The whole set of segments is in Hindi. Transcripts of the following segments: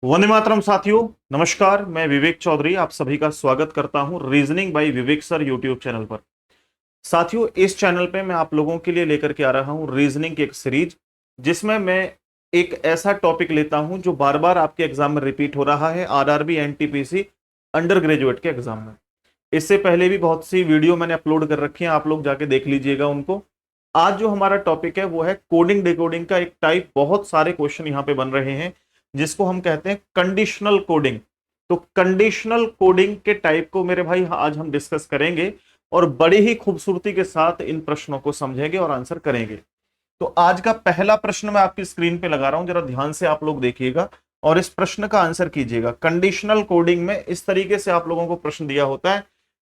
वंदे मातरम साथियों, नमस्कार। मैं विवेक चौधरी आप सभी का स्वागत करता हूं रीजनिंग बाय विवेक सर यूट्यूब चैनल पर। साथियों, इस चैनल पे मैं आप लोगों के लिए लेकर के आ रहा हूं रीजनिंग की एक सीरीज, जिसमें मैं एक ऐसा टॉपिक लेता हूं जो बार बार आपके एग्जाम में रिपीट हो रहा है, आरआरबी एनटीपीसी अंडर ग्रेजुएट के एग्जाम में। इससे पहले भी बहुत सी वीडियो मैंने अपलोड कर रखी हैं, आप लोग जाके देख लीजिएगा उनको। आज जो हमारा टॉपिक है वो है कोडिंग डिकोडिंग का एक टाइप। बहुत सारे क्वेश्चन यहाँ पे बन रहे हैं जिसको हम कहते हैं कंडीशनल कोडिंग। तो कंडीशनल कोडिंग के टाइप को मेरे भाई आज हम डिस्कस करेंगे और बड़ी ही खूबसूरती के साथ इन प्रश्नों को समझेंगे और आंसर करेंगे। तो आज का पहला प्रश्न मैं आपकी स्क्रीन पे लगा रहा हूं, जरा ध्यान से आप लोग देखिएगा और इस प्रश्न का आंसर कीजिएगा। कंडीशनल कोडिंग में इस तरीके से आप लोगों को प्रश्न दिया होता है।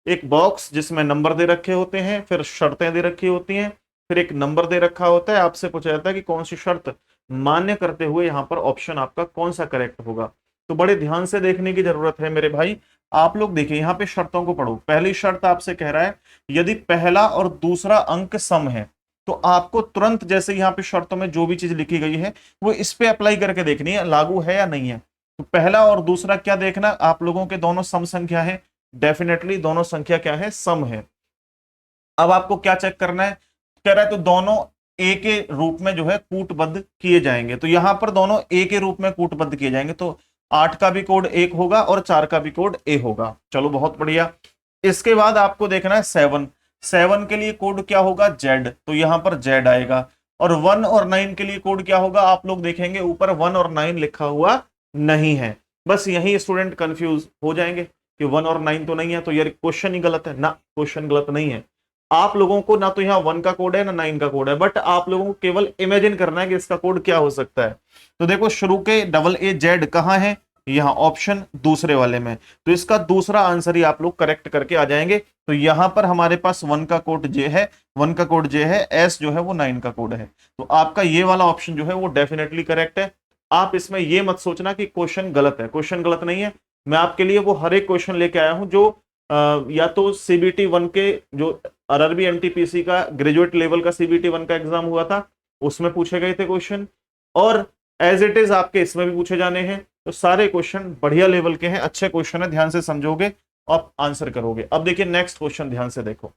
एक बॉक्स जिसमें नंबर दे रखे होते हैं, फिर शर्तें दे रखी होती हैं, फिर एक नंबर दे रखा होता है। आपसे पूछा जाता है कि कौन सी शर्त मान्य करते हुए यहां पर ऑप्शन आपका कौन सा करेक्ट होगा। तो बड़े ध्यान से देखने की जरूरत है मेरे भाई। आप लोग देखिए, यहाँ पे शर्तों को पढ़ो। पहली शर्त आपसे कह रहा है यदि पहला और दूसरा अंक सम है, तो आपको तुरंत जैसे यहाँ पे शर्तों में जो भी चीज लिखी गई है वो इस पे अप्लाई करके देखनी है, लागू है या नहीं है। तो पहला और दूसरा क्या देखना, आप लोगों के दोनों सम संख्या है। डेफिनेटली दोनों संख्या क्या है, सम है। अब आपको क्या चेक करना है, कह रहा है तो दोनों ए के रूप में जो है कूटबद्ध किए जाएंगे। तो यहां पर दोनों ए के रूप में कूटबद्ध किए जाएंगे, तो 8 का भी कोड 1 होगा और 4 का भी कोड ए होगा। चलो बहुत बढ़िया। इसके बाद आपको देखना है 7। 7 के लिए कोड क्या होगा, जेड, तो यहां पर जेड आएगा। और 1 और 9 के लिए कोड क्या होगा, आप लोग देखेंगे ऊपर 1 और 9 लिखा हुआ नहीं है। बस यही स्टूडेंट कंफ्यूज हो जाएंगे कि 1 और 9 तो नहीं है, तो यार क्वेश्चन ही गलत है ना। क्वेश्चन गलत नहीं है। आप लोगों को ना तो यहाँ 1 का कोड है ना 9 का कोड है, बट आप लोगों को केवल इमेजिन करना है कि इसका कोड क्या हो सकता है। तो देखो, शुरू के डबल ए जेड कहाँ है, यहाँ ऑप्शन दूसरे वाले में। तो इसका दूसरा आंसर ही आप लोग करेक्ट करके आ जाएंगे। तो यहां पर हमारे पास 1 का कोड जे है, 1 का कोड जे है, एस जो है वो 9 का कोड है। तो आपका ये वाला ऑप्शन जो है वो डेफिनेटली करेक्ट है। आप इसमें ये मत सोचना कि क्वेश्चन गलत है, क्वेश्चन गलत नहीं है। मैं आपके लिए वो हर एक क्वेश्चन लेके आया हूं जो या तो सीबीटी 1 के, जो आरआरबी एनटीपीसी का ग्रेजुएट लेवल का सीबीटी 1 का एग्जाम हुआ था, उसमें पूछे गए थे क्वेश्चन, और एज इट इज आपके इसमें भी पूछे जाने हैं। तो सारे क्वेश्चन बढ़िया लेवल के हैं, अच्छे क्वेश्चन है, ध्यान से समझोगे आप आंसर करोगे। अब देखिए नेक्स्ट क्वेश्चन, ध्यान से देखो,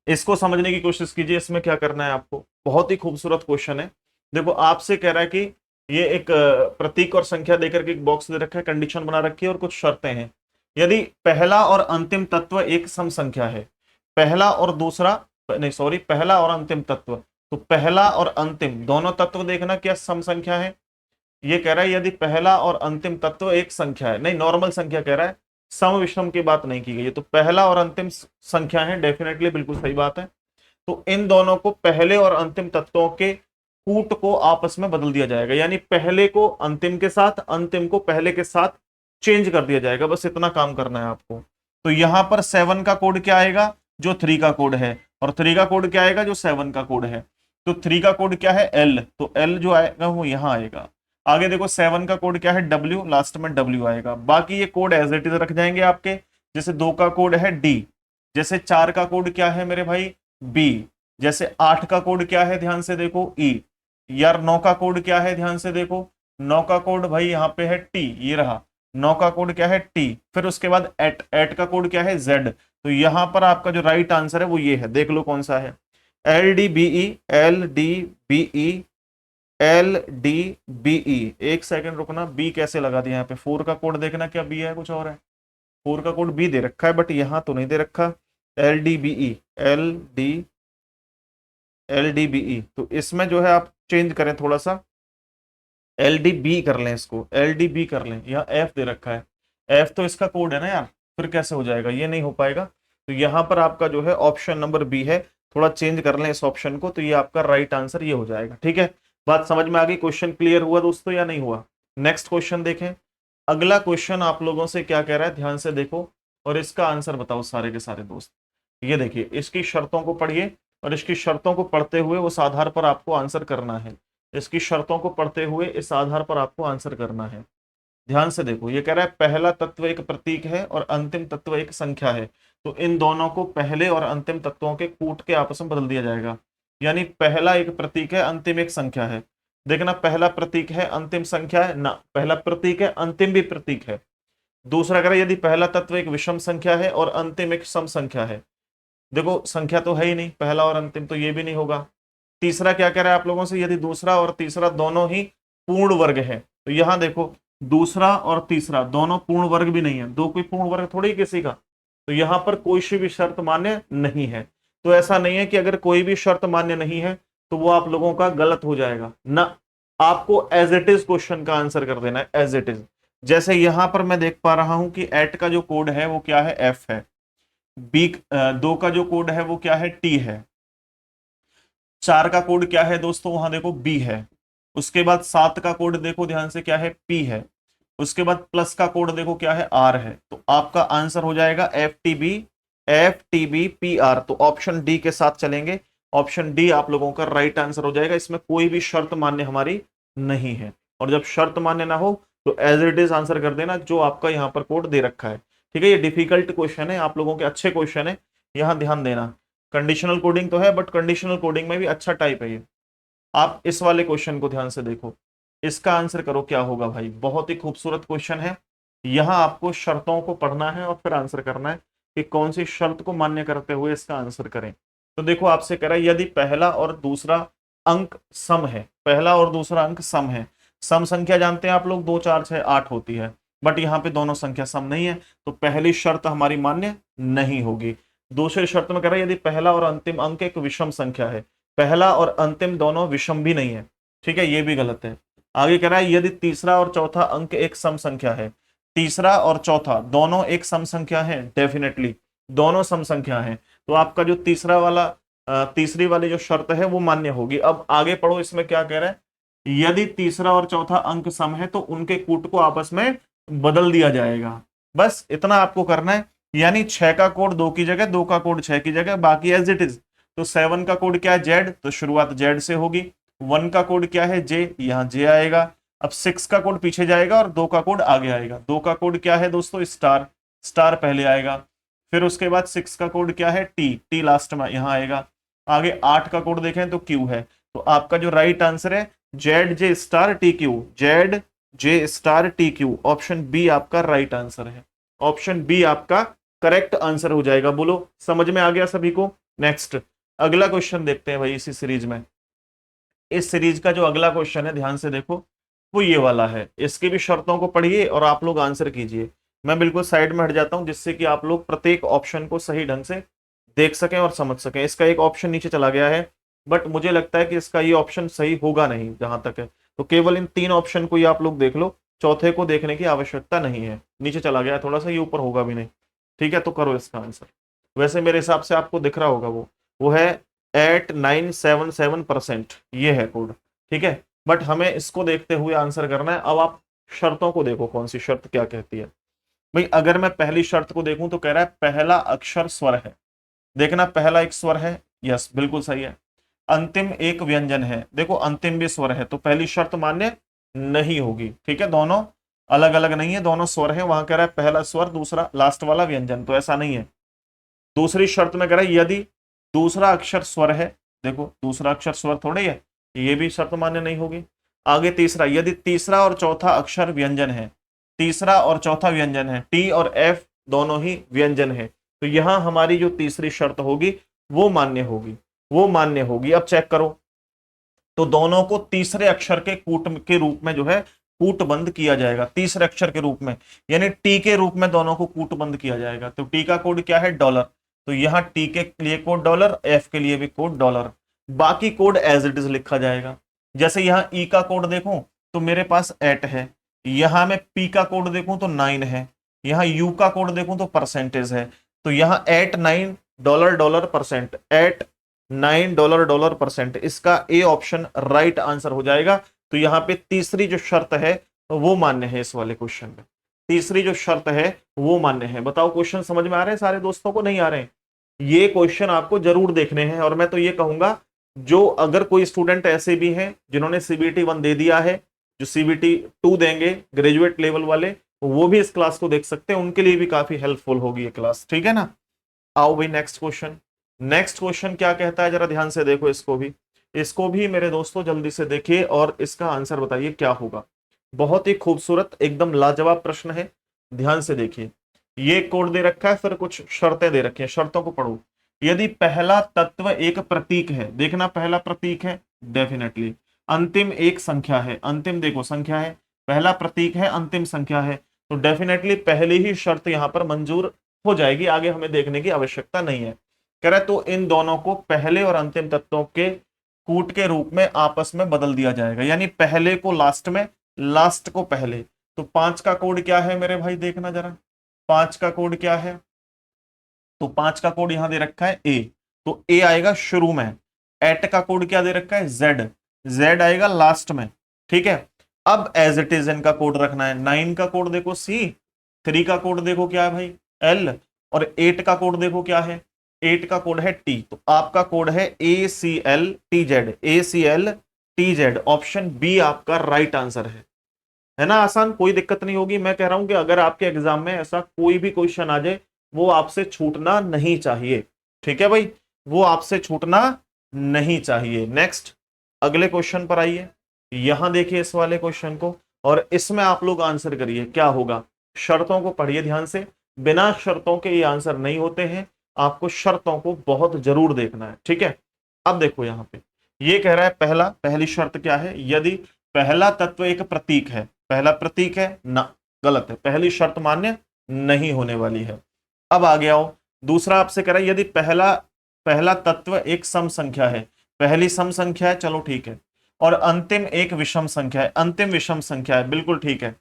इसको समझने की कोशिश कीजिए। इसमें क्या करना है आपको, बहुत ही खूबसूरत क्वेश्चन है। देखो, आपसे कह रहा है कि ये एक प्रतीक और संख्या देकर के एक बॉक्स दे रखा है, कंडीशन बना रखी है और कुछ शर्तें हैं। यदि पहला और अंतिम तत्व एक सम संख्या है, पहला और दूसरा, नहीं सॉरी, पहला और अंतिम तत्व, तो पहला और अंतिम दोनों तत्व देखना क्या सम संख्या है। ये कह रहा है यदि पहला और अंतिम तत्व एक संख्या है, नहीं नॉर्मल संख्या कह रहा है, सम विषम की बात नहीं की गई है। तो पहला और अंतिम संख्या है, डेफिनेटली बिल्कुल सही बात है। तो इन दोनों को, पहले और अंतिम तत्वों के कूट को आपस में बदल दिया जाएगा, यानी पहले को अंतिम के साथ, अंतिम को पहले के साथ चेंज कर दिया जाएगा। बस इतना काम करना है आपको। तो यहां पर 7 का कोड क्या आएगा, जो 3 का कोड है, और 3 का कोड क्या आएगा, जो 7 का कोड है। तो 3 का कोड क्या है, एल, तो एल जो आएगा वो यहां आएगा। आगे देखो 7 का कोड क्या है, डब्ल्यू, लास्ट में डब्ल्यू आएगा। बाकी ये कोड एज इट इज रख जाएंगे आपके। जैसे 2 का कोड है डी, जैसे 4 का कोड क्या है मेरे भाई, बी, जैसे 8 का कोड क्या है, ध्यान से देखो, ई। यार 9 का कोड क्या है, ध्यान से देखो, 9 का कोड भाई यहाँ पे है टी, ये रहा 9 का कोड क्या है, टी। फिर उसके बाद एट, एट का कोड क्या है, जेड। तो यहां पर आपका जो राइट आंसर है वो ये है, देख लो कौन सा है, L D B E, L D B E, L D B E. एक सेकंड रुकना, बी कैसे लगा दिया यहाँ पे, 4 का कोड देखना क्या बी है, कुछ और है। 4 का कोड बी दे रखा है बट यहाँ तो नहीं दे रखा, L D B E, L D, L D B E. तो इसमें जो है आप चेंज करें थोड़ा सा, एल डी बी कर लें, इसको एल डी बी कर लें। यहाँ एफ दे रखा है, एफ तो इसका कोड है ना यार, फिर कैसे हो जाएगा, ये नहीं हो पाएगा। तो यहाँ पर आपका जो है ऑप्शन नंबर बी है, थोड़ा चेंज कर लें इस ऑप्शन को, तो ये आपका राइट आंसर ये हो जाएगा। ठीक है, बात समझ में आ गई, क्वेश्चन क्लियर हुआ दोस्तों या नहीं हुआ। नेक्स्ट क्वेश्चन देखें। अगला क्वेश्चन आप लोगों से क्या कह रहा है, ध्यान से देखो और इसका आंसर बताओ सारे के सारे दोस्त। ये देखिए, इसकी शर्तों को पढ़िए और इसकी शर्तों को पढ़ते हुए उस आधार पर आपको आंसर करना है। इसकी शर्तों को पढ़ते हुए इस आधार पर आपको आंसर करना है। ध्यान से देखो, ये कह रहा है पहला तत्व एक प्रतीक है और अंतिम तत्व एक संख्या है, तो इन दोनों को पहले और अंतिम तत्वों के कूट के आपस में बदल दिया जाएगा। यानी पहला एक प्रतीक है, अंतिम एक संख्या है। देखना पहला प्रतीक है अंतिम संख्या है ना, पहला प्रतीक है अंतिम भी प्रतीक है। दूसरा कह रहा है यदि पहला तत्व एक विषम संख्या है और अंतिम एक सम संख्या है। देखो संख्या तो है ही नहीं, पहला और अंतिम तो ये भी नहीं होगा। तीसरा क्या कह रहा है आप लोगों से, यदि दूसरा और तीसरा दोनों ही पूर्ण वर्ग है। तो यहां देखो दूसरा और तीसरा दोनों पूर्ण वर्ग भी नहीं है, दो कोई पूर्ण वर्ग थोड़ी किसी का, तो यहां पर कोई सी भी शर्त मान्य नहीं है। तो ऐसा नहीं है कि अगर कोई भी शर्त मान्य नहीं है तो वो आप लोगों का गलत हो जाएगा ना, आपको एज इट इज क्वेश्चन का आंसर कर देना है एज इट इज। जैसे यहां पर मैं देख पा रहा हूं कि एट का जो कोड है वो क्या है, एफ है। बी दो का जो कोड है वो क्या है, टी है। चार का कोड क्या है दोस्तों, वहां देखो बी है। उसके बाद सात का कोड देखो ध्यान से क्या है, पी है। उसके बाद प्लस का कोड देखो क्या है, आर है। तो आपका आंसर हो जाएगा F T B P R. तो ऑप्शन डी के साथ चलेंगे, ऑप्शन डी आप लोगों का राइट आंसर हो जाएगा। इसमें कोई भी शर्त मान्य हमारी नहीं है, और जब शर्त मान्य ना हो तो एज इट इज आंसर कर देना जो आपका यहाँ पर कोड दे रखा है। ठीक है, ये डिफिकल्ट क्वेश्चन है, आप लोगों के अच्छे क्वेश्चन है, यहाँ ध्यान देना। कंडीशनल कोडिंग तो है बट कंडीशनल कोडिंग में भी अच्छा टाइप है ये। आप इस वाले क्वेश्चन को ध्यान से देखो, इसका आंसर करो क्या होगा भाई। बहुत ही खूबसूरत क्वेश्चन है, यहां आपको शर्तों को पढ़ना है और फिर आंसर करना है कि कौन सी शर्त को मान्य करते हुए इसका आंसर करें। तो देखो आपसे कह रहा है यदि पहला और दूसरा अंक सम है, पहला और दूसरा अंक सम है। सम संख्या जानते हैं आप लोग, 2 4 6 8 होती है, बट यहाँ पे दोनों संख्या सम नहीं है, तो पहली शर्त हमारी मान्य नहीं होगी। दूसरी शर्त में कह रहा है यदि पहला और अंतिम अंक एक विषम संख्या है, पहला और अंतिम दोनों विषम भी नहीं है, ठीक है, ये भी गलत है। आगे कह रहा है यदि तीसरा और चौथा अंक एक सम संख्या है, तीसरा और चौथा दोनों एक सम संख्या है, डेफिनेटली दोनों सम संख्या है, तो आपका जो तीसरा वाला तीसरी वाली जो शर्त है वो मान्य होगी। अब आगे पढ़ो, इसमें क्या कह रहा है, यदि तीसरा और चौथा अंक सम है तो उनके कूट को आपस में बदल दिया जाएगा। बस इतना आपको करना है, यानी 6 का कोड 2 की जगह, 2 का कोड 6 की जगह, बाकी एज इट इज। तो 7 का कोड क्या है, जेड, तो शुरुआत जेड से होगी। 1 का कोड क्या है, जे, यहाँ जे आएगा। अब 6 का कोड पीछे जाएगा और 2 का कोड आगे आएगा। 2 का कोड क्या है दोस्तों, स्टार, स्टार पहले आएगा। फिर उसके बाद 6 का कोड क्या है, टी, टी लास्ट में यहाँ आएगा। आगे 8 का कोड देखें तो क्यू है। तो आपका जो राइट आंसर है Z J star T Q, Z J star T Q, option B आपका राइट आंसर है। ऑप्शन बी आपका करेक्ट आंसर हो जाएगा। बोलो समझ में आ गया सभी को। नेक्स्ट अगला क्वेश्चन देखते हैं भाई इसी सीरीज में। इस सीरीज का जो अगला क्वेश्चन है ध्यान से देखो, वो ये वाला है। इसकी भी शर्तों को पढ़िए और आप लोग आंसर कीजिए। मैं बिल्कुल साइड में हट जाता हूं जिससे कि आप लोग प्रत्येक ऑप्शन को सही ढंग से देख सकें और समझ सकें। इसका एक ऑप्शन नीचे चला गया है, बट मुझे लगता है कि इसका ये ऑप्शन सही होगा नहीं जहां तक है, तो केवल इन 3 ऑप्शन को ही आप लोग देख लो, चौथे को देखने की आवश्यकता नहीं है। नीचे चला गया है थोड़ा सा, ये ऊपर होगा भी नहीं। ठीक है, तो करो इसका आंसर। वैसे मेरे हिसाब से आपको दिख रहा होगा, वो है 8977%, ये है कोड। ठीक है, बट हमें इसको देखते हुए आंसर करना है। अब आप शर्तों को देखो, कौन सी शर्त क्या कहती है भाई। अगर मैं पहली शर्त को देखूं तो कह रहा है पहला अक्षर स्वर है। देखना पहला एक स्वर है, यस बिल्कुल सही है। अंतिम एक व्यंजन है, देखो अंतिम भी स्वर है, तो पहली शर्त मान्य नहीं होगी। ठीक है, दोनों अलग अलग नहीं है, दोनों स्वर है। वहां कह रहा है पहला स्वर दूसरा लास्ट वाला व्यंजन, तो ऐसा नहीं है। दूसरी शर्त में कह रहा है यदि दूसरा अक्षर स्वर है, देखो दूसरा अक्षर स्वर थोड़े है, ये भी शर्त मान्य नहीं होगी। आगे तीसरा, यदि तीसरा और चौथा अक्षर व्यंजन है, तीसरा और चौथा व्यंजन है, टी और एफ दोनों ही व्यंजन है, तो यहां हमारी जो तीसरी शर्त होगी वो मान्य होगी, वो मान्य होगी। अब चेक करो, तो दोनों को तीसरे अक्षर के कूट के रूप में जो है कूटबंद किया जाएगा, तीसरे अक्षर के रूप में, यानी टी के रूप में दोनों को कूटबंद किया जाएगा। तो टी का कोड क्या है, डॉलर, तो यहां टी के लिए कोड डॉलर, एफ के लिए भी कोड डॉलर, बाकी कोड एज इट इज लिखा जाएगा। जैसे यहां ई का कोड देखूं तो मेरे पास 8 है, यहां मैं पी का कोड देखूं तो 9 है, यहां यू का कोड देखूं तो परसेंटेज है, तो यहां 8 9 dollar dollar percent, 8 9 dollar dollar percent, इसका ए ऑप्शन राइट आंसर हो जाएगा। तो यहाँ पे तीसरी जो शर्त है वो मान्य है, इस वाले क्वेश्चन में तीसरी जो शर्त है वो मान्य है। बताओ क्वेश्चन समझ में आ रहे हैं सारे दोस्तों को, नहीं आ रहे हैं? ये क्वेश्चन आपको जरूर देखने हैं, और मैं तो ये कहूंगा जो अगर कोई स्टूडेंट ऐसे भी हैं जिन्होंने सीबीटी 1 दे दिया है, जो सीबीटी 2 देंगे ग्रेजुएट लेवल वाले, वो भी इस क्लास को देख सकते हैं, उनके लिए भी काफी हेल्पफुल होगी ये क्लास। ठीक है ना, आओ भाई नेक्स्ट क्वेश्चन। नेक्स्ट क्वेश्चन क्या कहता है, जरा ध्यान से देखो इसको भी। इसको भी मेरे दोस्तों जल्दी से देखिए और इसका आंसर बताइए क्या होगा। बहुत ही खूबसूरत एकदम लाजवाब प्रश्न है, ध्यान से देखिए। ये कोड दे रखा है, फिर कुछ शर्तें दे रखी हैं, शर्तों को पढ़ो। यदि पहला तत्व एक प्रतीक है, देखना पहला प्रतीक है डेफिनेटली, अंतिम एक संख्या है, अंतिम देखो संख्या है, पहला प्रतीक है, अंतिम संख्या है, तो डेफिनेटली पहली ही शर्त यहां पर मंजूर हो जाएगी, आगे हमें देखने की आवश्यकता नहीं है। कह रहे तो इन दोनों को पहले और अंतिम तत्वों के कूट के रूप में आपस में बदल दिया जाएगा, यानी पहले को लास्ट में, लास्ट को पहले। तो 5 का कोड क्या है मेरे भाई, देखना जरा 5 का कोड क्या है। तो 5 का कोड यहां दे रखा है ए, तो ए आएगा शुरू में। 8 का कोड क्या दे रखा है, जेड, जेड आएगा लास्ट में, ठीक है। अब एज इट इज इनका कोड रखना है। 9 का कोड देखो सी, 3 का कोड देखो क्या है भाई एल, और 8 का कोड देखो क्या है, 8 का कोड है टी। तो आपका कोड है ACL TZ, ACL TZ, option B आपका राइट आंसर है ना। आसान, कोई दिक्कत नहीं होगी। मैं कह रहा हूं कि अगर आपके एग्जाम में ऐसा कोई भी क्वेश्चन आ जाए, वो आपसे छूटना नहीं चाहिए, ठीक है भाई, वो आपसे छूटना नहीं चाहिए। नेक्स्ट अगले क्वेश्चन पर आइए, यहां देखिए इस वाले क्वेश्चन को, और इसमें आप लोग आंसर करिए क्या होगा। शर्तों को पढ़िए ध्यान से, बिना शर्तों के ये आंसर नहीं होते हैं, आपको शर्तों को बहुत जरूर देखना है, ठीक है। अब देखो यहां पे ये कह रहा है पहली शर्त क्या है, यदि पहला तत्व एक प्रतीक है, पहला प्रतीक है ना, गलत है, पहली शर्त मान्य नहीं होने वाली है। अब आ गया हो दूसरा, आपसे कह रहा है यदि पहला तत्व एक सम संख्या है, पहली सम संख्या है, चलो ठीक है, और अंतिम एक विषम संख्या है, अंतिम विषम संख्या है, बिल्कुल ठीक है।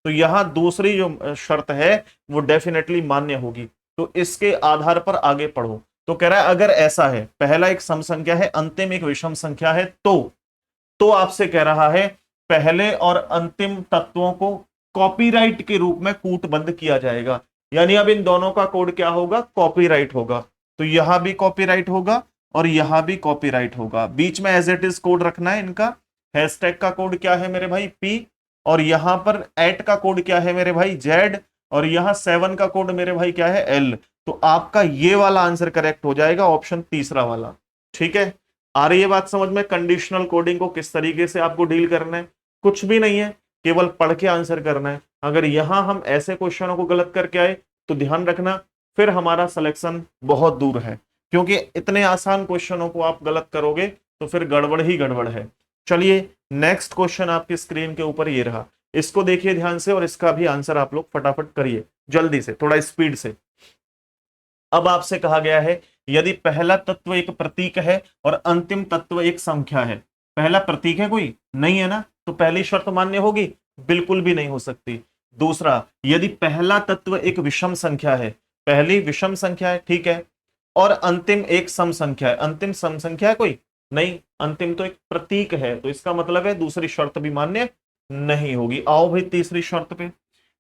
तो यहां दूसरी जो शर्त है वो डेफिनेटली मान्य होगी, तो इसके आधार पर आगे पढ़ो। तो कह रहा है अगर ऐसा है, पहला एक सम संख्या है, अंतिम एक विषम संख्या है, तो आपसे कह रहा है पहले और अंतिम तत्वों को कॉपीराइट के रूप में कूटबद्ध किया जाएगा, यानी अब इन दोनों का कोड क्या होगा, कॉपीराइट होगा। तो यहां भी कॉपीराइट होगा और यहां भी कॉपीराइट होगा, बीच में एज इट इज कोड रखना है इनका। हैशटैग का कोड क्या है मेरे भाई पी, और यहां पर एट का कोड क्या है मेरे भाई जेड, और यहां 7 का कोड मेरे भाई क्या है एल। तो आपका ये वाला आंसर करेक्ट हो जाएगा, ऑप्शन तीसरा वाला, ठीक है। आ रही है बात समझ में, कंडीशनल कोडिंग को किस तरीके से आपको डील करना है, कुछ भी नहीं है, केवल पढ़ के आंसर करना है। अगर यहां हम ऐसे क्वेश्चनों को गलत करके आए तो ध्यान रखना फिर हमारा सिलेक्शन बहुत दूर है, क्योंकि इतने आसान क्वेश्चनों को आप गलत करोगे तो फिर गड़बड़ ही गड़बड़ है। चलिए नेक्स्ट क्वेश्चन आपकी स्क्रीन के ऊपर ये रहा, इसको देखिए ध्यान से और इसका भी आंसर आप लोग फटाफट करिए जल्दी से, थोड़ा स्पीड से। अब आपसे कहा गया है यदि पहला तत्व एक प्रतीक है और अंतिम तत्व एक संख्या है, पहला प्रतीक है कोई नहीं है ना, तो पहली शर्त मान्य होगी, बिल्कुल भी नहीं हो सकती। दूसरा, यदि पहला तत्व एक विषम संख्या है, पहली विषम संख्या है, ठीक है, और अंतिम एक सम संख्या है, अंतिम सम संख्या है कोई नहीं, अंतिम तो एक प्रतीक है, तो इसका मतलब है दूसरी शर्त भी मान्य नहीं होगी। आओ भाई तीसरी शर्त पे,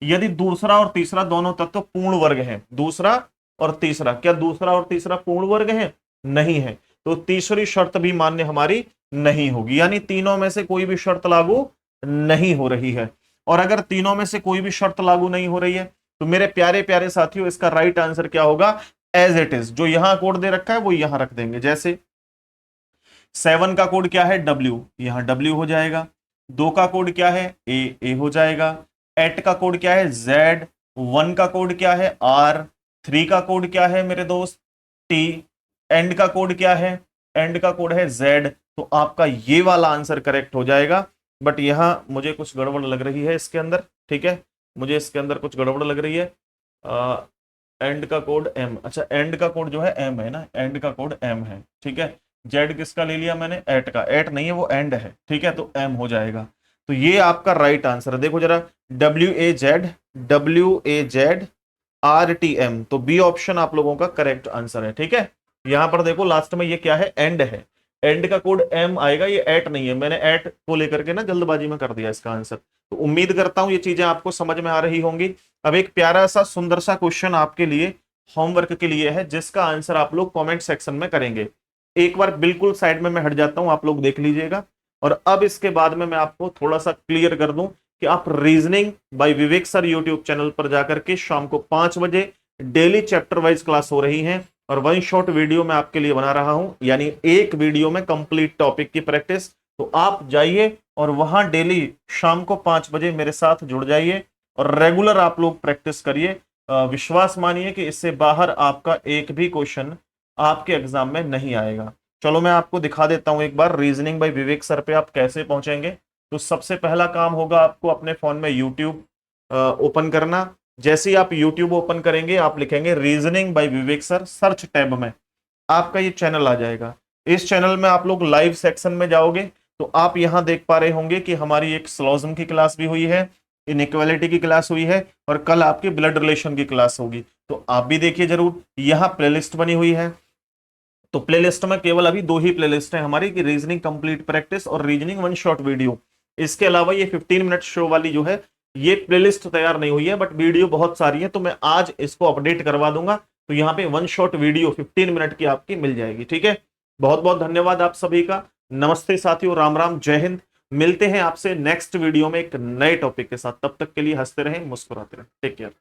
यदि दूसरा और तीसरा दोनों तत्व पूर्ण वर्ग है, दूसरा और तीसरा, क्या दूसरा और तीसरा पूर्ण वर्ग है, नहीं है, तो तीसरी शर्त भी मान्य हमारी नहीं होगी, यानी तीनों में से कोई भी शर्त लागू नहीं हो रही है। और अगर तीनों में से कोई भी शर्त लागू नहीं हो रही है तो मेरे प्यारे प्यारे साथियों इसका राइट आंसर क्या होगा, एज इट इज, जो यहां कोड दे रखा है वो यहां रख देंगे। जैसे 7 का कोड क्या है W, यहां W हो जाएगा। 2 का कोड क्या है A हो जाएगा। 8 का कोड क्या है Z, 1 का कोड क्या है R, 3 का कोड क्या है मेरे दोस्त T, एंड का कोड क्या है, एंड का कोड है Z। तो आपका ये वाला आंसर करेक्ट हो जाएगा, बट यहां मुझे कुछ गड़बड़ लग रही है इसके अंदर, ठीक है, मुझे इसके अंदर कुछ गड़बड़ लग रही है। एंड का कोड M, अच्छा एंड का कोड जो है M है ना, एंड का कोड M है, ठीक है। जेड किसका ले लिया मैंने, एट का, एट नहीं है वो एंड है, ठीक है, तो एम हो जाएगा। तो ये आपका राइट आंसर है, देखो जरा WAZ RTM, तो बी ऑप्शन आप लोगों का करेक्ट आंसर है, ठीक है। यहां पर देखो लास्ट में ये क्या है, एंड है, एंड का कोड एम आएगा, ये एट नहीं है, मैंने एट को लेकर के ना जल्दबाजी में कर दिया इसका आंसर। तो उम्मीद करता हूं ये चीजें आपको समझ में आ रही होंगी। अब एक प्यारा सा सुंदर सा क्वेश्चन आपके लिए होमवर्क के लिए है, जिसका आंसर आप लोग कॉमेंट सेक्शन में करेंगे। एक बार बिल्कुल साइड में मैं हट जाता हूं, आप लोग देख लीजिएगा, और अब इसके बाद में मैं आपको थोड़ा सा क्लियर कर दूं कि आप रीजनिंग बाय विवेक सर यूट्यूब चैनल पर जाकर के शाम को 5 बजे डेली चैप्टर वाइज क्लास हो रही है, और वन शॉट वीडियो मैं आपके लिए बना रहा हूं, यानी एक वीडियो में कंप्लीट टॉपिक की प्रैक्टिस। तो आप जाइए और वहां डेली शाम को 5 बजे मेरे साथ जुड़ जाइए और रेगुलर आप लोग प्रैक्टिस करिए। विश्वास मानिए कि इससे बाहर आपका एक भी क्वेश्चन आपके एग्जाम में नहीं आएगा। चलो मैं आपको दिखा देता हूं एक बार रीजनिंग बाय विवेक सर पे आप कैसे पहुंचेंगे। तो सबसे पहला काम होगा आपको अपने फोन में यूट्यूब ओपन करना। जैसे ही आप यूट्यूब ओपन करेंगे आप लिखेंगे रीजनिंग बाय विवेक सर, सर्च टैब में आपका ये चैनल आ जाएगा। इस चैनल में आप लोग लाइव सेक्शन में जाओगे तो आप यहां देख पा रहे होंगे कि हमारी एक सिलोजिज्म की क्लास भी हुई है, इनइक्वालिटी की क्लास हुई है और कल आपकी ब्लड रिलेशन की क्लास होगी। तो आप भी देखिए जरूर, यहां प्लेलिस्ट बनी हुई है। तो प्लेलिस्ट में केवल अभी 2 ही प्लेलिस्ट है हमारी, कि रीजनिंग कंप्लीट प्रैक्टिस और रीजनिंग वन शॉट वीडियो। इसके अलावा ये 15 मिनट शो वाली जो है ये प्लेलिस्ट तैयार नहीं हुई है, बट वीडियो बहुत सारी है, तो मैं आज इसको अपडेट करवा दूंगा। तो यहाँ पे वन शॉट वीडियो 15 मिनट की आपकी मिल जाएगी। ठीक है, बहुत बहुत धन्यवाद आप सभी का। नमस्ते साथियों, राम राम, जय हिंद। मिलते हैं आपसे नेक्स्ट वीडियो में एक नए टॉपिक के साथ। तब तक के लिए हंसते रहें, मुस्कुराते रहें। Take care.